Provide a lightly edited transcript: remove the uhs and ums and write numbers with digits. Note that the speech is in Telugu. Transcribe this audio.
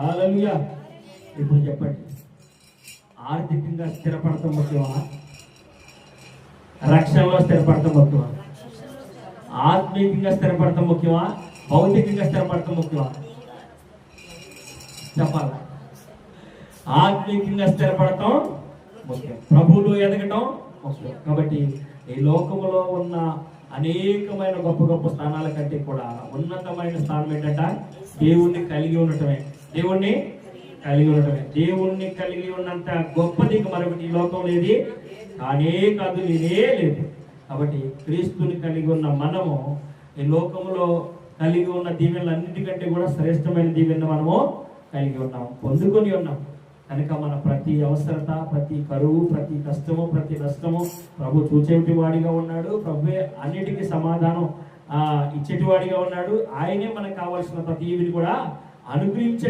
హల్లెలూయా. ఇప్పుడు చెప్పండి, ఆర్థికంగా స్థిరపడటం ముఖ్యమా, రక్షణలో స్థిరపడటం ముఖ్యమా, ఆత్మీయంగా స్థిరపడటం ముఖ్యమా, భౌతికంగా స్థిరపడటం ముఖ్యమా? చెప్పాలి. ఆత్మీయంగా స్థిరపడటం ముఖ్యం, ప్రభువులో ఎదగటం ముఖ్యం. కాబట్టి ఈ లోకములో ఉన్న అనేకమైన గొప్ప గొప్ప స్థానాల కంటే కూడా ఉన్నతమైన స్థానం ఏంటంట? దేవుణ్ణి కలిగి ఉండటమే. దేవుణ్ణి కలిగి ఉండటమే. దేవుణ్ణి కలిగి ఉన్నంత గొప్పది మరొకటి ఈ లోకం లేది కానే కాదు, లేనే లేదు. కాబట్టి క్రీస్తుని కలిగి ఉన్న మనము ఈ లోకంలో కలిగి ఉన్న దీవెనలన్నిటికంటే కూడా శ్రేష్టమైన దీవెన మనము కలిగి ఉన్నాం, పొందుకొని ఉన్నాం. కనుక మన ప్రతి అవసరత, ప్రతి కరువు, ప్రతి కష్టము, ప్రతి నష్టము ప్రభు చూచేటి వాడిగా ఉన్నాడు. ప్రభువే అన్నిటికీ సమాధానం ఇచ్చేటి వాడిగా ఉన్నాడు. ఆయనే మనకు కావాల్సిన ప్రతి ఈవిని కూడా అనుగ్రహించే